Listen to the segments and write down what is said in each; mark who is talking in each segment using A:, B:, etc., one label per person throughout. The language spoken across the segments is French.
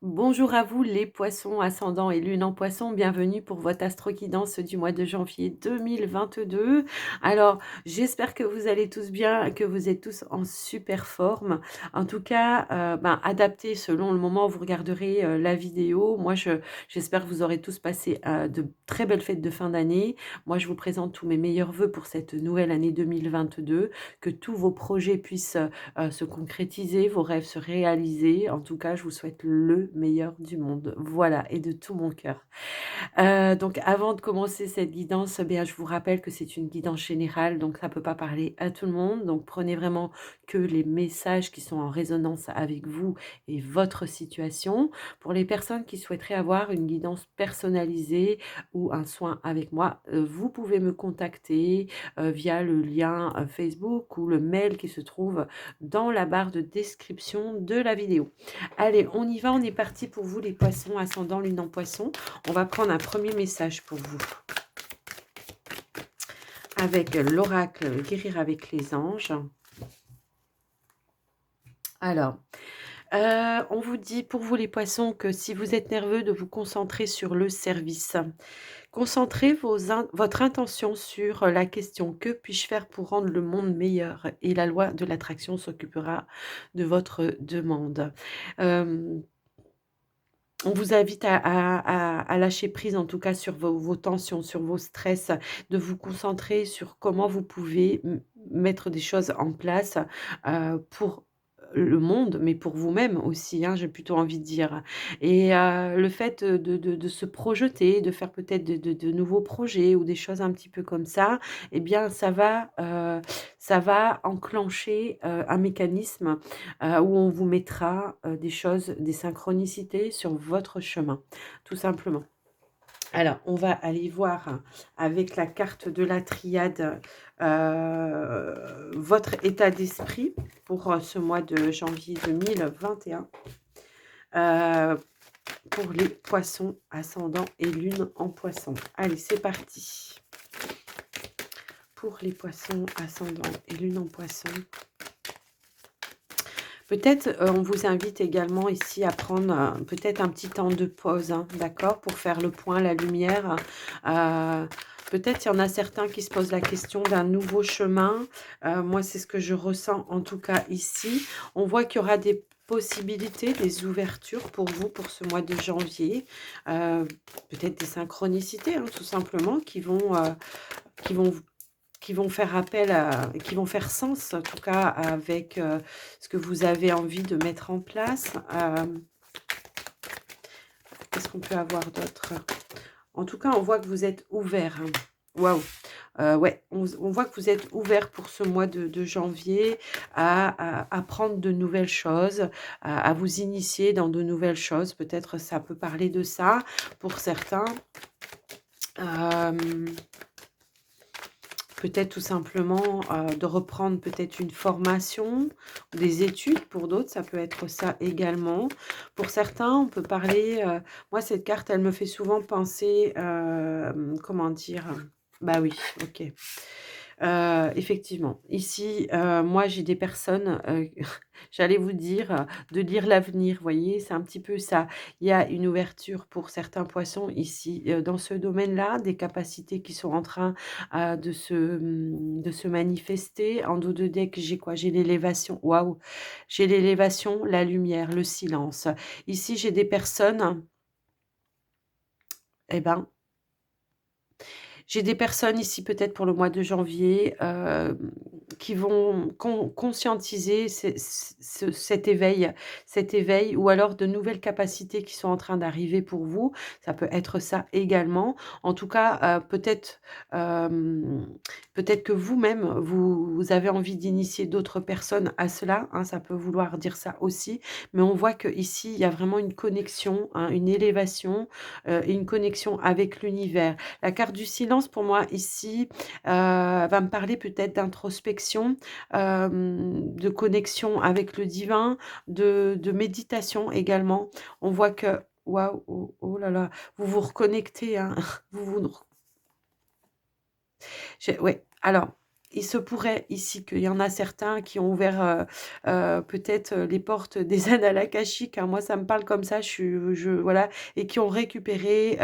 A: Bonjour à vous les poissons, ascendant et lune en poisson, bienvenue pour votre astro-guidance du mois de janvier 2022. Alors, j'espère que vous allez tous bien, que vous êtes tous en super forme. En tout cas, adaptez selon le moment où vous regarderez la vidéo. Moi, j'espère que vous aurez tous passé de très belles fêtes de fin d'année. Moi, je vous présente tous mes meilleurs vœux pour cette nouvelle année 2022, que tous vos projets puissent se concrétiser, vos rêves se réaliser. En tout cas, je vous souhaite le meilleur du monde. Voilà, et de tout mon cœur. Donc avant de commencer cette guidance, eh bien, je vous rappelle que c'est une guidance générale, donc ça ne peut pas parler à tout le monde. Donc prenez vraiment que les messages qui sont en résonance avec vous et votre situation. Pour les personnes qui souhaiteraient avoir une guidance personnalisée ou un soin avec moi, vous pouvez me contacter via le lien Facebook ou le mail qui se trouve dans la barre de description de la vidéo. Allez, on y va, on est parti pour vous les poissons, ascendant lune en poisson. On va prendre un premier message pour vous. Avec l'oracle Guérir avec les anges. Alors, on vous dit pour vous les poissons que si vous êtes nerveux, de vous concentrer sur le service. Concentrez votre intention sur la question: que puis-je faire pour rendre le monde meilleur? Et la loi de l'attraction s'occupera de votre demande. On vous invite à lâcher prise, en tout cas, sur vos tensions, sur vos stress, de vous concentrer sur comment vous pouvez mettre des choses en place pour le monde, mais pour vous-même aussi, hein, j'ai plutôt envie de dire. Et le fait de se projeter, de faire peut-être de nouveaux projets ou des choses un petit peu comme ça, eh bien, ça va enclencher un mécanisme où on vous mettra des choses, des synchronicités sur votre chemin, tout simplement. Alors, on va aller voir avec la carte de la triade votre état d'esprit pour ce mois de janvier 2021. Pour les poissons, ascendant et lune en poisson. Allez, c'est parti. Pour les poissons, ascendant et lune en poisson. Peut-être, on vous invite également ici à prendre, peut-être un petit temps de pause, hein, d'accord? Pour faire le point, la lumière. Peut-être il y en a certains qui se posent la question d'un nouveau chemin. Moi, c'est ce que je ressens en tout cas ici. On voit qu'il y aura des possibilités, des ouvertures pour vous pour ce mois de janvier. Peut-être des synchronicités, hein, tout simplement, qui vont qui vont faire appel à qui vont faire sens, en tout cas, avec, ce que vous avez envie de mettre en place. Qu'est-ce qu'on peut avoir d'autre? En tout cas, on voit que vous êtes ouvert, hein. Waouh! Ouais, on voit que vous êtes ouvert pour ce mois de janvier à apprendre de nouvelles choses, à vous initier dans de nouvelles choses. Peut-être ça peut parler de ça pour certains. Hem Peut-être tout simplement, de reprendre peut-être une formation, des études pour d'autres, ça peut être ça également. Pour certains, on peut parler, moi cette carte, elle me fait souvent penser, comment dire? Bah oui, OK. Effectivement, ici, moi j'ai des personnes, j'allais vous dire, de lire l'avenir, vous voyez? C'est un petit peu ça. Il y a une ouverture pour certains poissons ici, dans ce domaine-là, des capacités qui sont en train, de se manifester. En dos de deck, j'ai quoi? J'ai l'élévation. Waouh! J'ai l'élévation, la lumière, le silence. Ici, j'ai des personnes, eh ben, j'ai des personnes ici, peut-être pour le mois de janvier, qui vont conscientiser cet éveil ou alors de nouvelles capacités qui sont en train d'arriver pour vous. Ça peut être ça également. En tout cas, hem, peut-être que vous-même, vous avez envie d'initier d'autres personnes à cela, hein, ça peut vouloir dire ça aussi. Mais on voit qu'ici, il y a vraiment une connexion, hein, une élévation, et une connexion avec l'univers. La carte du silence pour moi ici, va me parler peut-être d'introspection, de connexion avec le divin, de méditation également. On voit que waouh, oh oh là là, vous vous reconnectez, hein, vous vous ouais, alors il se pourrait ici qu'il y en a certains qui ont ouvert peut-être les portes des annales akashiques, hein. Moi, ça me parle comme ça, voilà, et qui ont récupéré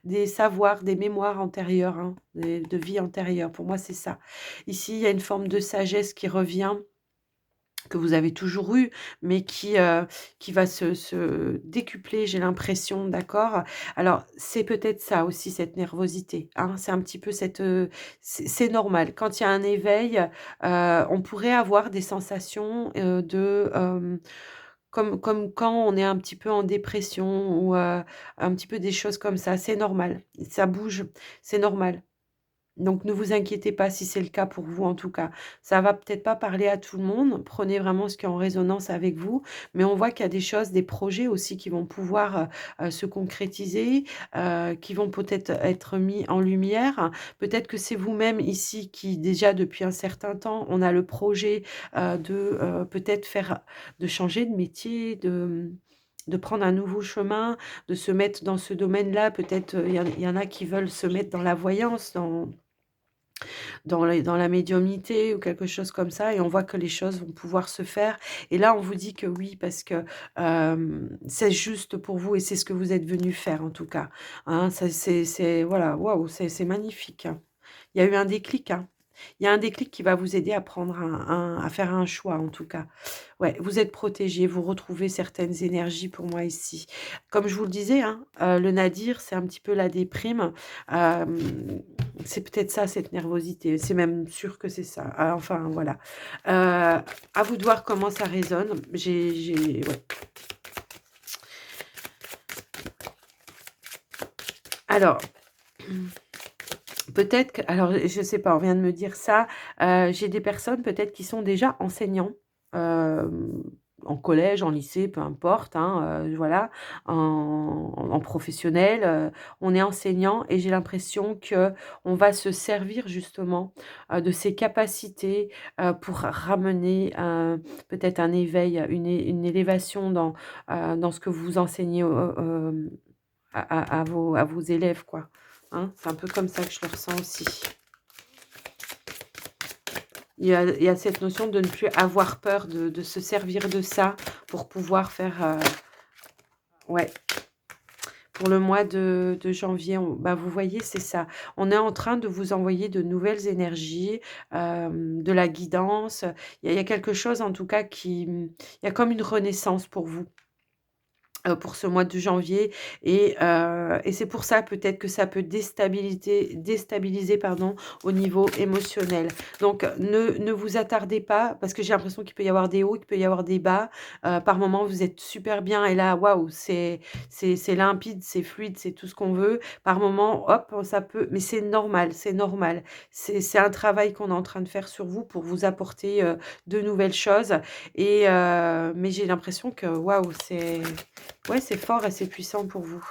A: des savoirs, des mémoires antérieures, hein, de vie antérieure. Pour moi, c'est ça. Ici, il y a une forme de sagesse qui revient, que vous avez toujours eu, mais qui va se décupler, j'ai l'impression, d'accord? Alors, c'est peut-être ça aussi, cette nervosité, hein. C'est un petit peu c'est normal. Quand il y a un éveil, on pourrait avoir des sensations, comme quand on est un petit peu en dépression ou, un petit peu des choses comme ça. C'est normal. Ça bouge, c'est normal. Donc ne vous inquiétez pas si c'est le cas pour vous en tout cas. Ça va peut-être pas parler à tout le monde, prenez vraiment ce qui est en résonance avec vous, mais on voit qu'il y a des choses, des projets aussi qui vont pouvoir, se concrétiser, qui vont peut-être être mis en lumière. Peut-être que c'est vous-même ici qui déjà depuis un certain temps, on a le projet, peut-être de changer de métier, de prendre un nouveau chemin, de se mettre dans ce domaine-là. Peut-être, il y en a qui veulent se mettre dans la voyance, dans la médiumnité ou quelque chose comme ça et on voit que les choses vont pouvoir se faire et là, on vous dit que oui parce que, c'est juste pour vous et c'est ce que vous êtes venu faire en tout cas, hein. Ça c'est voilà, waouh, c'est magnifique, hein. Il y a eu un déclic, hein. Il y a un déclic qui va vous aider à prendre à faire un choix en tout cas. Ouais, vous êtes protégés, vous retrouvez certaines énergies pour moi ici. Comme je vous le disais, hein, le nadir, c'est un petit peu la déprime. C'est peut-être ça, cette nervosité. C'est même sûr que c'est ça. Ah, enfin, voilà. À vous de voir comment ça résonne. Ouais. Alors, peut-être que alors je sais pas, on vient de me dire ça, j'ai des personnes peut-être qui sont déjà enseignants, hem, en collège, en lycée, peu importe, hein, voilà, en professionnel, on est enseignant et j'ai l'impression que on va se servir justement, de ces capacités, pour ramener peut-être un éveil, une élévation dans ce que vous enseignez à vos élèves, quoi, hein. C'est un peu comme ça que je le ressens aussi. Il y a cette notion de ne plus avoir peur, de se servir de ça pour pouvoir faire, ouais, pour le mois de janvier, bah, vous voyez, c'est ça. On est en train de vous envoyer de nouvelles énergies, de la guidance. Il y a quelque chose en tout cas il y a comme une renaissance pour ce mois de janvier et c'est pour ça peut-être que ça peut déstabiliser pardon, au niveau émotionnel. Donc ne vous attardez pas parce que j'ai l'impression qu'il peut y avoir des hauts, qu'il peut y avoir des bas. Par moments, vous êtes super bien et là, waouh, c'est limpide, c'est fluide, c'est tout ce qu'on veut. Par moments, hop, ça peut mais c'est normal, c'est normal. C'est un travail qu'on est en train de faire sur vous pour vous apporter, de nouvelles choses mais j'ai l'impression que waouh, ouais, c'est fort et c'est puissant pour vous.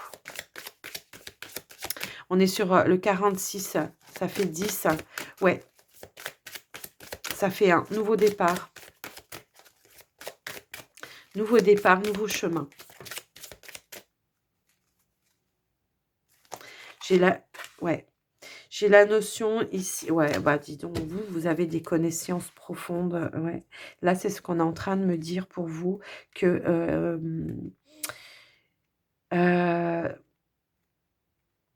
A: On est sur, le 46, ça fait 10. Ouais, ça fait un nouveau départ. Nouveau départ, nouveau chemin. J'ai la ouais, j'ai la notion ici ouais, bah, dis donc, vous avez des connaissances profondes, ouais. Là, c'est ce qu'on est en train de me dire pour vous que, heu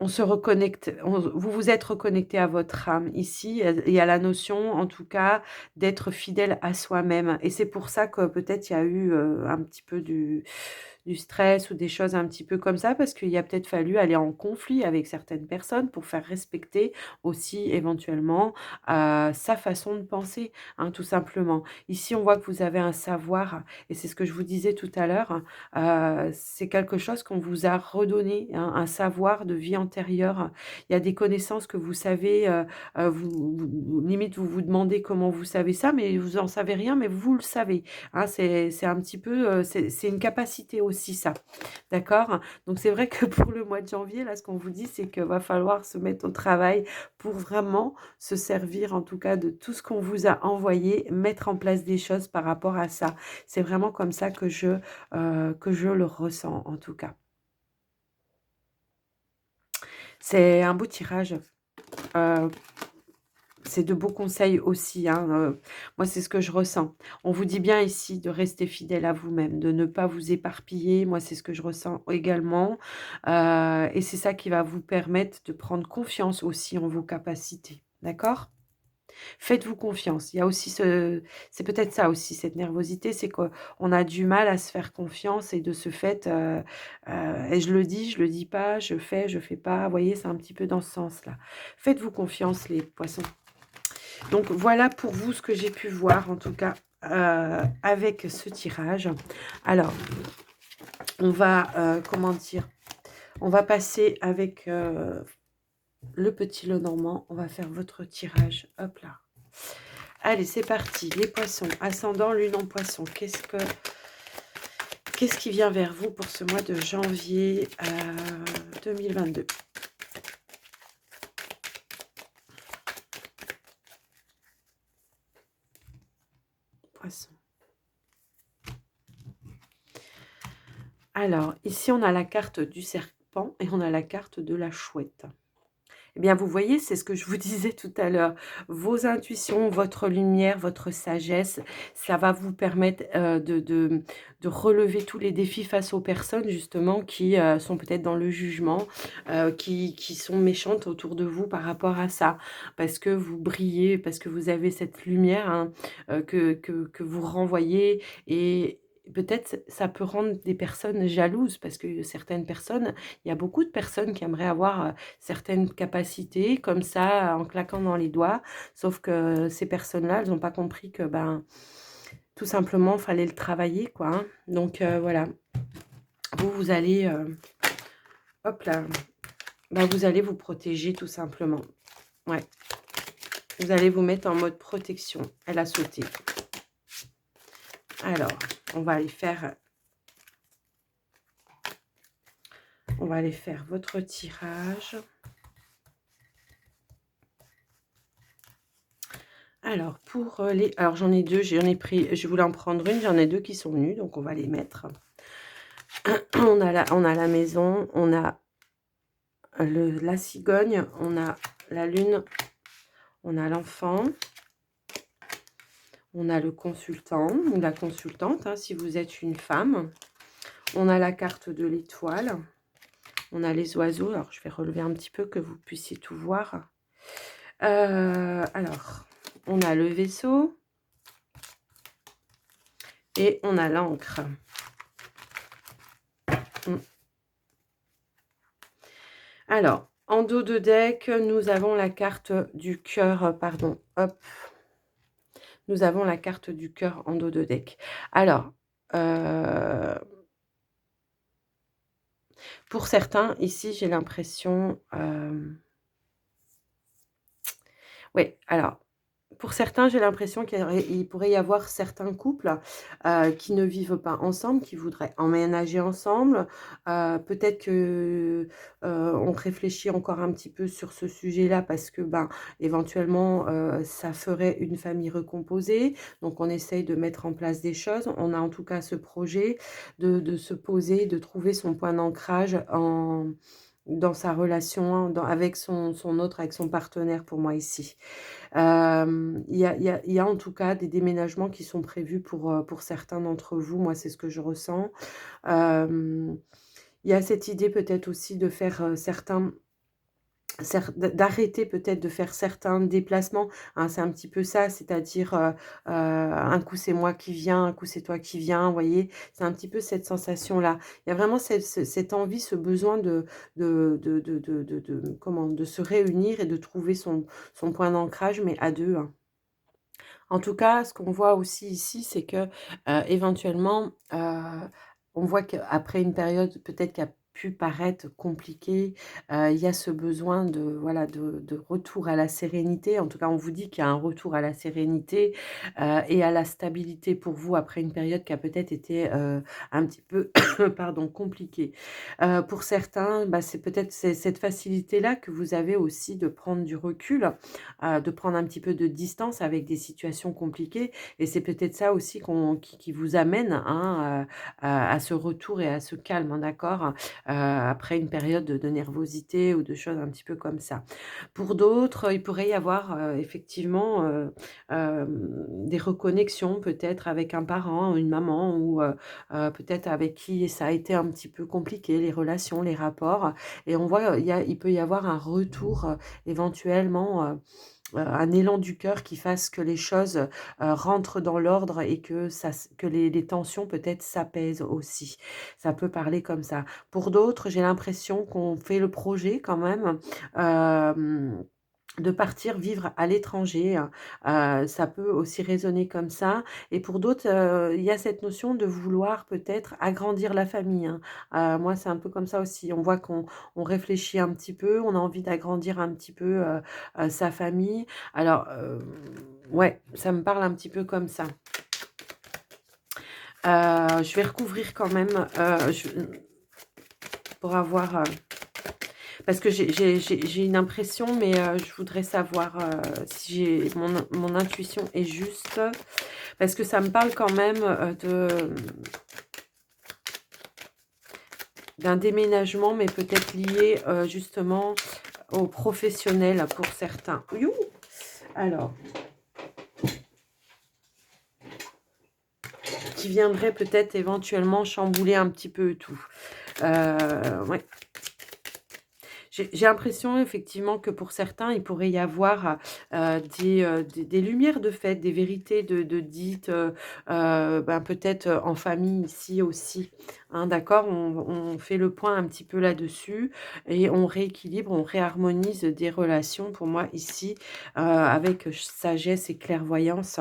A: on se reconnecte, vous vous êtes reconnecté à votre âme. Ici, il y a la notion, en tout cas, d'être fidèle à soi-même et c'est pour ça que peut-être il y a eu, un petit peu du stress ou des choses un petit peu comme ça, parce qu'il a peut-être fallu aller en conflit avec certaines personnes pour faire respecter aussi éventuellement, sa façon de penser, hein, tout simplement. Ici, on voit que vous avez un savoir et c'est ce que je vous disais tout à l'heure, c'est quelque chose qu'on vous a redonné, un savoir de vie antérieure. Il y a des connaissances que vous savez, limite vous vous demandez comment vous savez ça, mais vous en savez rien, mais vous le savez, hein. C'est un petit peu, c'est une capacité aussi ça, d'accord? Donc c'est vrai que pour le mois de janvier, là, ce qu'on vous dit, c'est qu'il va falloir se mettre au travail pour vraiment se servir, en tout cas, de tout ce qu'on vous a envoyé, mettre en place des choses par rapport à ça. C'est vraiment comme ça que je le ressens, en tout cas. C'est un beau tirage, heu, c'est de beaux conseils aussi, hein, moi, c'est ce que je ressens. On vous dit bien ici de rester fidèle à vous-même, de ne pas vous éparpiller. Moi, c'est ce que je ressens également, et c'est ça qui va vous permettre de prendre confiance aussi en vos capacités, d'accord? Faites-vous confiance. Il y a aussi c'est peut-être ça aussi, cette nervosité, c'est qu'on a du mal à se faire confiance et de ce fait, et je le dis pas, je fais pas. Vous voyez, c'est un petit peu dans ce sens-là. Faites-vous confiance les poissons. Donc voilà pour vous ce que j'ai pu voir en tout cas, avec ce tirage. Alors, on va, comment dire? On va passer avec, le petit Lenormand. On va faire votre tirage. Hop là. Allez, c'est parti. Les poissons, ascendant lune en poisson. Qu'est-ce qui vient vers vous pour ce mois de janvier 2022? Poisson. Alors, ici, on a la carte du serpent et on a la carte de la chouette. Eh bien, vous voyez, c'est ce que je vous disais tout à l'heure. Vos intuitions, votre lumière, votre sagesse, ça va vous permettre de relever tous les défis face aux personnes, justement, qui sont peut-être dans le jugement, qui sont méchantes autour de vous par rapport à ça. Parce que vous brillez, parce que vous avez cette lumière, hein, que vous renvoyez. Et peut-être ça peut rendre des personnes jalouses, parce que certaines personnes, il y a beaucoup de personnes qui aimeraient avoir certaines capacités comme ça, en claquant dans les doigts. Sauf que ces personnes-là, elles n'ont pas compris que, ben, tout simplement, il fallait le travailler, quoi, hein. Donc, voilà. Vous allez, hop là, ben, vous allez vous protéger tout simplement. Ouais. Vous allez vous mettre en mode protection. Elle a sauté. Alors, on va aller faire votre tirage. Alors, pour les... Alors, j'en ai deux, j'en ai pris... Je voulais en prendre une, j'en ai deux qui sont venues, donc on va les mettre. On a la maison, on a la cigogne, on a la lune, on a l'enfant, on a le consultant ou la consultante, hein, si vous êtes une femme. On a la carte de l'étoile, on a les oiseaux. Alors, je vais relever un petit peu que vous puissiez tout voir. Alors, on a le vaisseau et on a l'encre. Alors, en dos de deck, nous avons la carte du cœur, pardon, hop. Nous avons la carte du cœur en dos de deck. Alors, pour certains, ici, j'ai l'impression... oui, alors, pour certains, j'ai l'impression qu'il pourrait y avoir certains couples qui ne vivent pas ensemble, qui voudraient emménager ensemble. Peut-être que on réfléchit encore un petit peu sur ce sujet-là parce que, ben, éventuellement, ça ferait une famille recomposée. Donc, on essaye de mettre en place des choses. On a en tout cas ce projet de se poser, de trouver son point d'ancrage dans sa relation, avec son autre, avec son partenaire pour moi ici. Il y a en tout cas des déménagements qui sont prévus pour certains d'entre vous. Moi, c'est ce que je ressens. Il y a cette idée peut-être aussi de faire d'arrêter peut-être de faire certains déplacements, hein, c'est un petit peu ça, c'est-à-dire, un coup c'est moi qui viens, un coup c'est toi qui viens, vous voyez? C'est un petit peu cette sensation-là. Il y a vraiment cette envie, ce besoin de se réunir et de trouver son point d'ancrage, mais à 2, hein. En tout cas, ce qu'on voit aussi ici, c'est que, éventuellement, on voit qu'après une période peut-être qui a pu paraître compliquée, il y a ce besoin de, voilà, de retour à la sérénité. En tout cas, on vous dit qu'il y a un retour à la sérénité, et à la stabilité pour vous après une période qui a peut-être été, un petit peu, pardon, compliquée. Pour certains, bah, c'est peut-être cette facilité-là que vous avez aussi de prendre du recul, de prendre un petit peu de distance avec des situations compliquées, et c'est peut-être ça aussi qui vous amène, hein, à ce retour et à ce calme, hein, d'accord? après une période de nervosité ou de choses un petit peu comme ça. Pour d'autres, il pourrait y avoir, effectivement, des reconnexions peut-être avec un parent, une maman ou peut-être avec qui ça a été un petit peu compliqué, les relations, les rapports et on voit, il peut y avoir un retour, éventuellement, un élan du cœur qui fasse que les choses, rentrent dans l'ordre et que que les tensions peut-être s'apaisent aussi. Ça peut parler comme ça. Pour d'autres, j'ai l'impression qu'on fait le projet quand même, hem de partir vivre à l'étranger, ça peut aussi résonner comme ça et pour d'autres, il y a cette notion de vouloir peut-être agrandir la famille, hein. Moi, c'est un peu comme ça aussi. On voit qu'on réfléchit un petit peu, on a envie d'agrandir un petit peu, sa famille. Alors, ouais, ça me parle un petit peu comme ça. Je vais recouvrir quand même, je pour avoir, parce que j'ai une impression, mais je voudrais savoir, si mon intuition est juste. Parce que ça me parle quand même, d'un déménagement, mais peut-être lié, justement aux professionnels pour certains. You Alors, qui viendrait peut-être éventuellement chambouler un petit peu tout. Ouais. J'ai l'impression effectivement que pour certains, il pourrait y avoir, des lumières de fait, des vérités de dites, ben, peut-être, en famille ici aussi, hein, d'accord? On fait le point un petit peu là-dessus et on rééquilibre, on réharmonise des relations pour moi ici, avec sagesse et clairvoyance.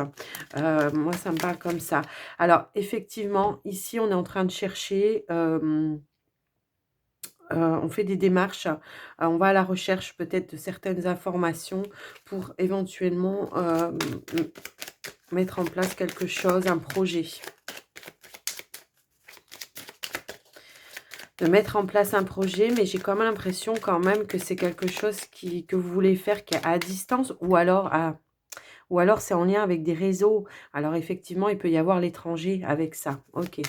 A: Moi, ça me parle comme ça. Alors effectivement, ici, on est en train de chercher, on fait des démarches, on va à la recherche peut-être de certaines informations pour éventuellement, mettre en place quelque chose, un projet. De mettre en place un projet, mais j'ai quand même l'impression quand même que c'est quelque chose que vous voulez faire qui est à distance ou alors c'est en lien avec des réseaux. Alors effectivement, il peut y avoir l'étranger avec ça. OK,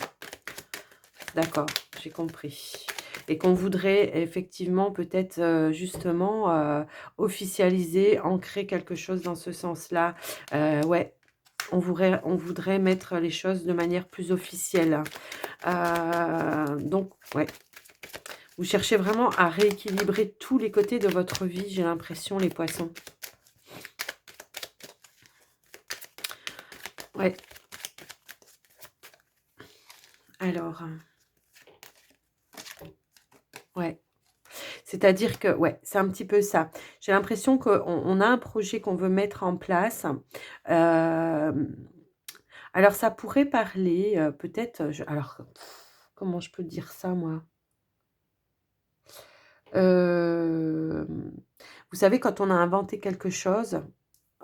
A: d'accord, j'ai compris. Et qu'on voudrait effectivement peut-être, justement, officialiser, ancrer quelque chose dans ce sens-là. Ouais, on voudrait mettre les choses de manière plus officielle. Donc ouais, vous cherchez vraiment à rééquilibrer tous les côtés de votre vie, j'ai l'impression, les poissons. Ouais, alors, ouais. C'est-à-dire que ouais, c'est un petit peu ça. J'ai l'impression qu'on a un projet qu'on veut mettre en place. Hem, alors ça pourrait parler, peut-être, comment je peux dire ça moi? Hem, vous savez quand on a inventé quelque chose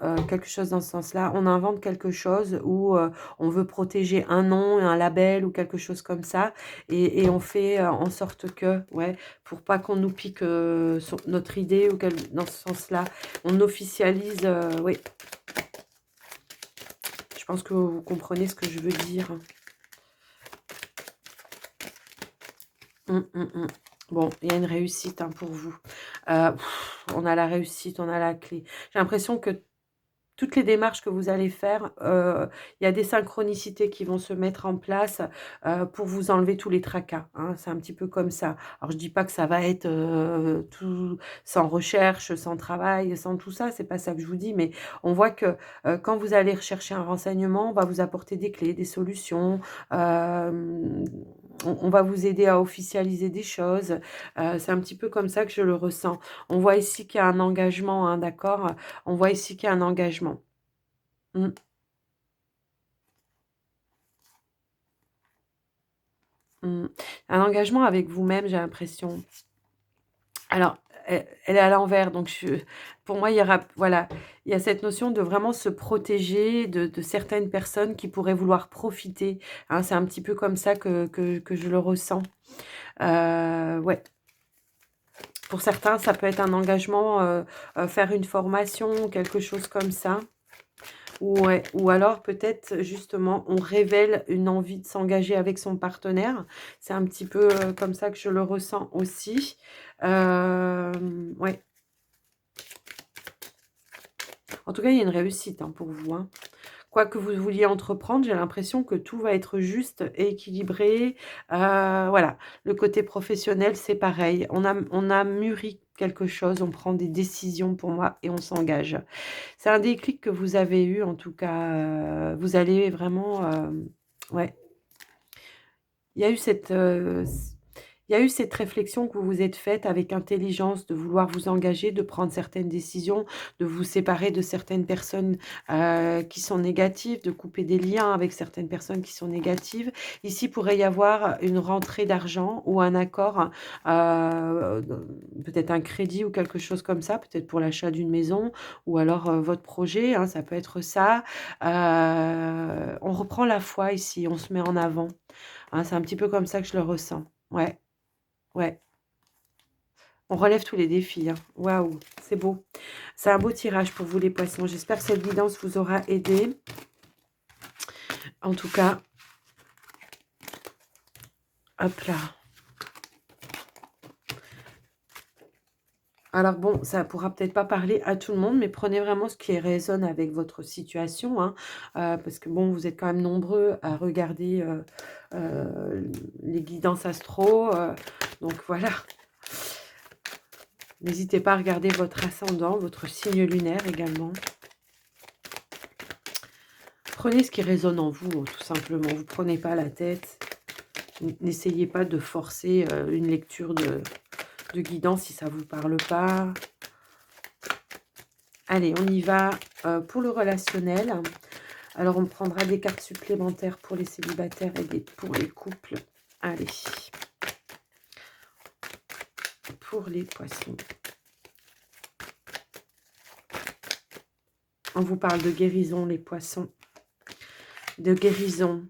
A: dans ce sens-là, on invente quelque chose où, on veut protéger un nom, un label ou quelque chose comme ça et on fait, en sorte que ouais, pour pas qu'on nous pique, notre idée ou dans ce sens-là, on officialise, oui, je pense que vous comprenez ce que je veux dire. Mmh. Bon, il y a une réussite, hein, pour vous. Heu, on a la réussite, on a la clé. J'ai l'impression que toutes les démarches que vous allez faire, il y a des synchronicités qui vont se mettre en place, pour vous enlever tous les tracas, hein. C'est un petit peu comme ça. Alors je dis pas que ça va être, tout sans recherche, sans travail, sans tout ça, c'est pas ça que je vous dis, mais on voit que, quand vous allez rechercher un renseignement, on va vous apporter des clés, des solutions, hem, on va vous aider à officialiser des choses, c'est un petit peu comme ça que je le ressens. On voit ici qu'il y a un engagement, hein, d'accord? On voit ici qu'il y a un engagement. Mmh, mmh. Un engagement avec vous-même, j'ai l'impression. Alors, elle est à l'envers, donc pour moi, il y aura voilà, il y a cette notion de vraiment se protéger de certaines personnes qui pourraient vouloir profiter, hein. C'est un petit peu comme ça que je le ressens. Ouais, pour certains, ça peut être un engagement, faire une formation, quelque chose comme ça. Ouais, ou alors peut-être justement on révèle une envie de s'engager avec son partenaire. C'est un petit peu, comme ça que je le ressens aussi. Ouais, en tout cas, il y a une réussite, hein, pour vous, hein. Quoi que vous vouliez entreprendre, j'ai l'impression que tout va être juste et équilibré. Voilà, le côté professionnel, c'est pareil. On a mûri quelque chose, on prend des décisions pour moi et on s'engage. C'est un déclic que vous avez eu en tout cas, vous allez vraiment, ouais, il y a eu cette, il y a eu cette réflexion que vous vous êtes faite avec intelligence de vouloir vous engager, de prendre certaines décisions, de vous séparer de certaines personnes, qui sont négatives, de couper des liens avec certaines personnes qui sont négatives. Ici, pourrait y avoir une rentrée d'argent ou un accord, peut-être un crédit ou quelque chose comme ça, peut-être pour l'achat d'une maison ou alors, votre projet, hein, ça peut être ça. On reprend la foi ici, on se met en avant. Hein, c'est un petit peu comme ça que je le ressens. Ouais, ouais. On relève tous les défis, hein. Waouh, c'est beau. C'est un beau tirage pour vous les poissons. J'espère que cette guidance vous aura aidé. En tout cas, hop là. Alors bon, ça pourra peut-être pas parler à tout le monde, mais prenez vraiment ce qui résonne avec votre situation, hein, parce que bon, vous êtes quand même nombreux à regarder, les guidances astro, donc voilà. N'hésitez pas à regarder votre ascendant, votre signe lunaire également. Prenez ce qui résonne en vous, tout simplement. Vous prenez pas la tête. N'essayez pas de forcer une lecture de guidance si ça vous parle pas. Allez, on y va pour le relationnel. Alors, on prendra des cartes supplémentaires pour les célibataires et pour les couples. Allez, pour les poissons. On vous parle de guérison, les poissons. De guérison,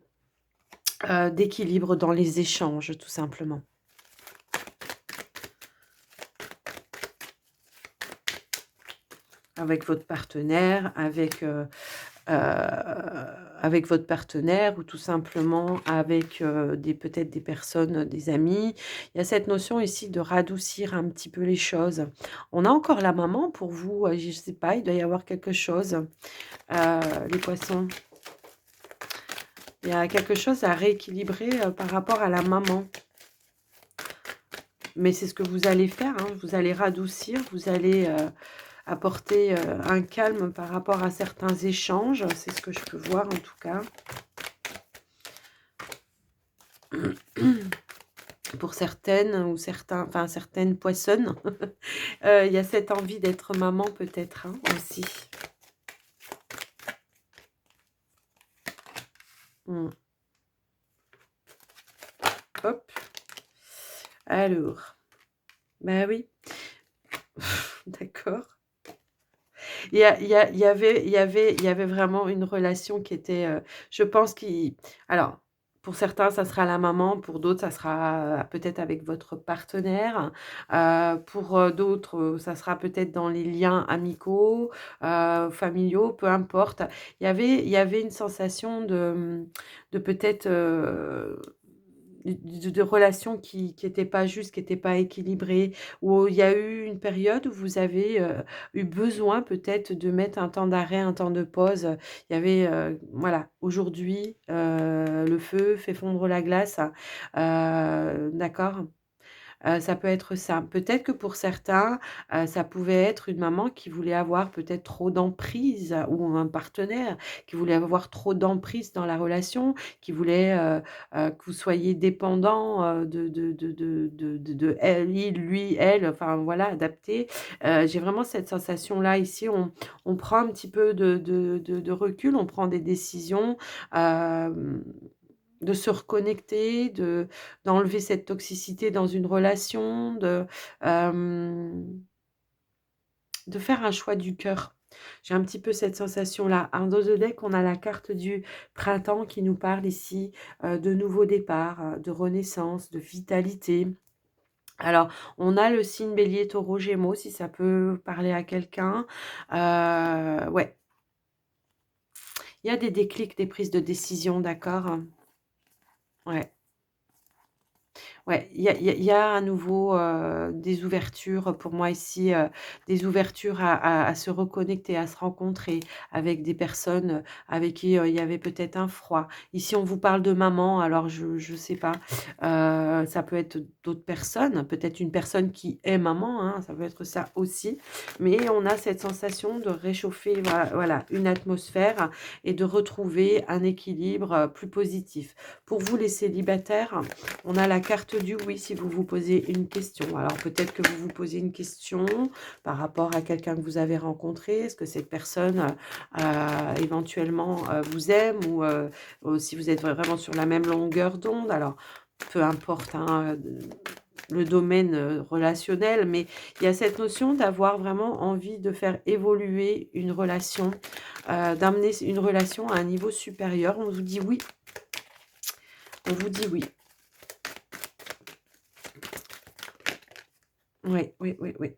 A: d'équilibre dans les échanges, tout simplement. Avec votre partenaire, avec votre partenaire ou tout simplement avec, peut-être des personnes, des amis. Il y a cette notion ici de radoucir un petit peu les choses. On a encore la maman pour vous, je ne sais pas, il doit y avoir quelque chose, les poissons. Il y a quelque chose à rééquilibrer, par rapport à la maman. Mais c'est ce que vous allez faire, hein, vous allez radoucir, vous allez, apporter, un calme par rapport à certains échanges. C'est ce que je peux voir en tout cas. Pour certaines ou certains, enfin certaines poissonnes, il y a cette envie d'être maman peut-être, hein, aussi. Mmh. Hop. Alors, bah oui, d'accord. Il y avait vraiment une relation qui était, je pense qui alors, pour certains, ça sera la maman, pour d'autres, ça sera peut-être avec votre partenaire, pour, d'autres, ça sera peut-être dans les liens amicaux, familiaux, peu importe. Il y avait une sensation de peut-être, de relations qui étaient pas justes, qui étaient pas équilibrées, où il y a eu une période où vous avez, eu besoin peut-être de mettre un temps d'arrêt, un temps de pause. Il y avait, voilà, aujourd'hui, le feu fait fondre la glace, d'accord? Ça peut être ça. Peut-être que pour certains, ça pouvait être une maman qui voulait avoir peut-être trop d'emprise ou un partenaire qui voulait avoir trop d'emprise dans la relation, qui voulait, que vous soyez dépendant, de elle, il, lui, elle, enfin voilà, adapté. J'ai vraiment cette sensation-là ici, on prend un petit peu de recul, on prend des décisions, hem de se reconnecter, d'enlever cette toxicité dans une relation, hem, de faire un choix du cœur. J'ai un petit peu cette sensation-là. En dos de deck, on a la carte du printemps qui nous parle ici, de nouveaux départs, de renaissance, de vitalité. Alors, on a le signe Bélier, Taureau, Gémeaux, si ça peut parler à quelqu'un. Ouais. Il y a des déclics, des prises de décision, d'accord? Ouais. Ouais, il y a à nouveau, des ouvertures pour moi ici, des ouvertures à se reconnecter, à se rencontrer avec des personnes, avec qui, il y avait peut-être un froid. Ici, on vous parle de maman, alors je sais pas, ça peut être d'autres personnes, peut-être une personne qui est maman, hein, ça peut être ça aussi. Mais on a cette sensation de réchauffer, voilà, une atmosphère et de retrouver un équilibre, plus positif. Pour vous les célibataires, on a la carte du oui si vous vous posez une question. Alors peut-être que vous vous posez une question par rapport à quelqu'un que vous avez rencontré. Est-ce que cette personne éventuellement vous aime ou si vous êtes vraiment sur la même longueur d'onde. Alors peu importe hein, le domaine relationnel, mais il y a cette notion d'avoir vraiment envie de faire évoluer une relation, d'amener une relation à un niveau supérieur. On vous dit oui, on vous dit oui. Oui, oui, oui, oui.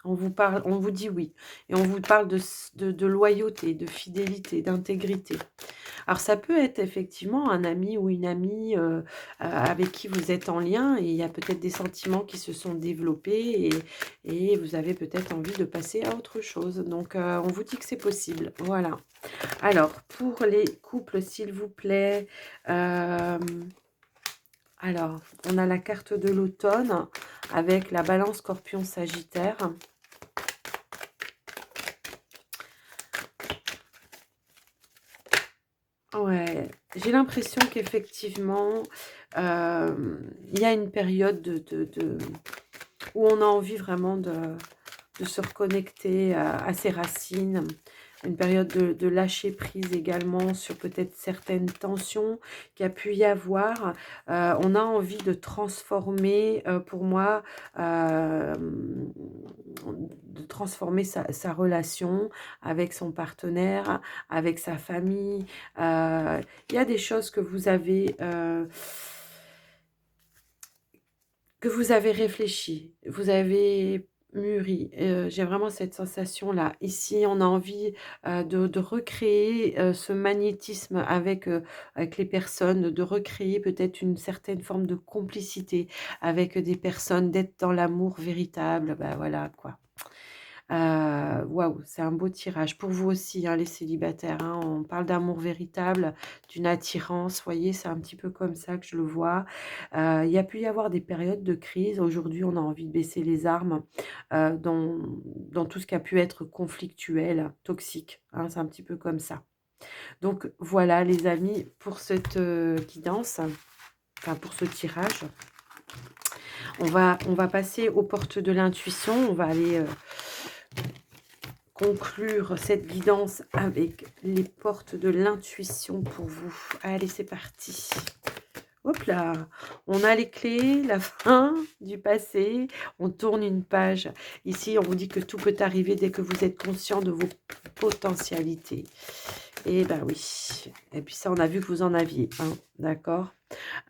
A: On vous parle, on vous dit oui et on vous parle de loyauté, de fidélité, d'intégrité. Alors ça peut être effectivement un ami ou une amie, avec qui vous êtes en lien et il y a peut-être des sentiments qui se sont développés et vous avez peut-être envie de passer à autre chose. Donc on vous dit que c'est possible, voilà. Alors pour les couples, s'il vous plaît, alors on a la carte de l'automne avec la Balance, Scorpion, Sagittaire. Ouais, j'ai l'impression qu'effectivement, il y a une période où on a envie vraiment de se reconnecter à ses racines, une période de lâcher prise également sur peut-être certaines tensions qu'il y a pu y avoir. On a envie de transformer, pour moi, de transformer sa relation avec son partenaire, avec sa famille. Il y a des choses que vous avez réfléchi, vous avez mûri. J'ai vraiment cette sensation-là. Ici, on a envie, de recréer, ce magnétisme avec les personnes, de recréer peut-être une certaine forme de complicité avec des personnes, d'être dans l'amour véritable. Bah, voilà quoi. Waouh, c'est un beau tirage. Pour vous aussi, hein, les célibataires, hein, on parle d'amour véritable, d'une attirance, voyez, c'est un petit peu comme ça que je le vois. Il y a pu y avoir des périodes de crise. Aujourd'hui, on a envie de baisser les armes, dans tout ce qui a pu être conflictuel, toxique, hein, c'est un petit peu comme ça. Donc voilà les amis pour cette, guidance, enfin pour ce tirage. On va passer aux portes de l'intuition. On va aller, conclure cette guidance avec les portes de l'intuition pour vous. Allez, c'est parti. Hop là, on a les clés, la fin du passé, on tourne une page. Ici, on vous dit que tout peut arriver dès que vous êtes conscient de vos potentialités. Et ben oui, et puis ça, on a vu que vous en aviez, hein, d'accord?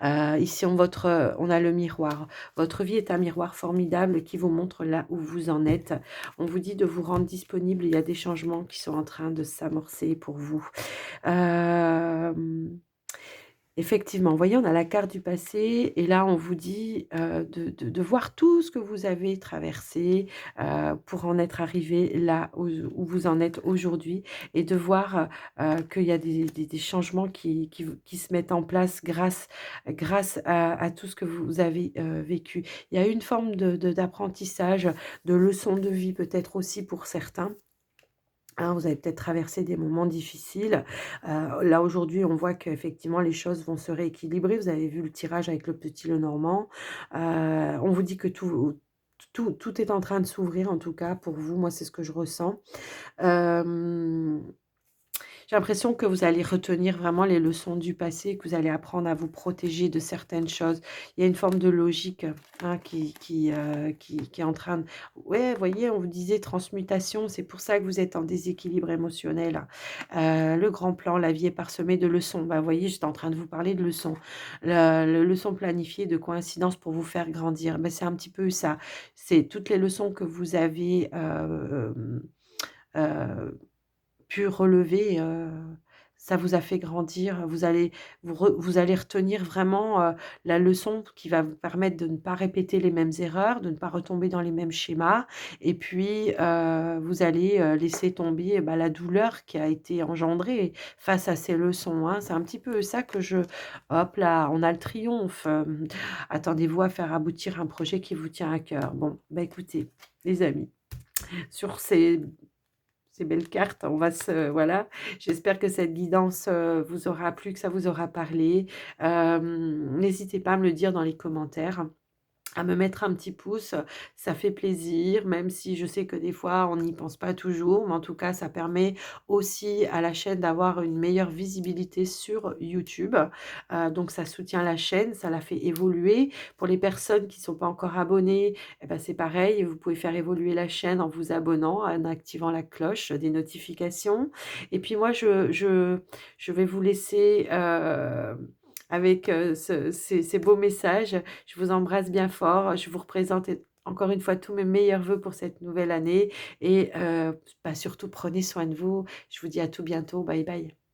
A: Ici, on a le miroir. Votre vie est un miroir formidable qui vous montre là où vous en êtes. On vous dit de vous rendre disponible. Il y a des changements qui sont en train de s'amorcer pour vous. Hem Effectivement, vous voyez, on a la carte du passé et là, on vous dit, de voir tout ce que vous avez traversé, pour en être arrivé là où vous en êtes aujourd'hui et de voir, qu'il y a des changements qui se mettent en place grâce à tout ce que vous avez, vécu. Il y a une forme d'apprentissage, de leçon de vie peut-être aussi pour certains. Hein, vous avez peut-être traversé des moments difficiles. Là, aujourd'hui, on voit qu'effectivement, les choses vont se rééquilibrer. Vous avez vu le tirage avec le petit Lenormand. On vous dit que tout est en train de s'ouvrir, en tout cas, pour vous. Moi, c'est ce que je ressens. Hem J'ai l'impression que vous allez retenir vraiment les leçons du passé, que vous allez apprendre à vous protéger de certaines choses. Il y a une forme de logique, hein, qui est en train de ouais, vous voyez, on vous disait transmutation, c'est pour ça que vous êtes en déséquilibre émotionnel. Le grand plan, la vie est parsemée de leçons. Bah, vous voyez, j'étais en train de vous parler de leçons. Le leçons planifiées, de coïncidences pour vous faire grandir. Bah, c'est un petit peu ça. C'est toutes les leçons que vous avez, pu relever, ça vous a fait grandir. Vous allez retenir vraiment, la leçon qui va vous permettre de ne pas répéter les mêmes erreurs, de ne pas retomber dans les mêmes schémas et puis, vous allez, laisser tomber, bah, la douleur qui a été engendrée face à ces leçons, hein. C'est un petit peu ça que je hop là, on a le triomphe, attendez-vous à faire aboutir un projet qui vous tient à cœur. Bon, bah, écoutez, les amis, sur ces belles cartes, on va se voilà, j'espère que cette guidance, vous aura plu, que ça vous aura parlé. N'hésitez pas à me le dire dans les commentaires, à me mettre un petit pouce, ça fait plaisir, même si je sais que des fois on n'y pense pas toujours, mais en tout cas ça permet aussi à la chaîne d'avoir une meilleure visibilité sur YouTube. Donc ça soutient la chaîne, ça la fait évoluer. Pour les personnes qui ne sont pas encore abonnées, et bah, c'est pareil, vous pouvez faire évoluer la chaîne en vous abonnant, en activant la cloche des notifications. Et puis moi je vais vous laisser, avec, ces beaux messages. Je vous embrasse bien fort. Je vous représente encore une fois tous mes meilleurs vœux pour cette nouvelle année et bah, surtout prenez soin de vous. Je vous dis à tout bientôt. Bye bye.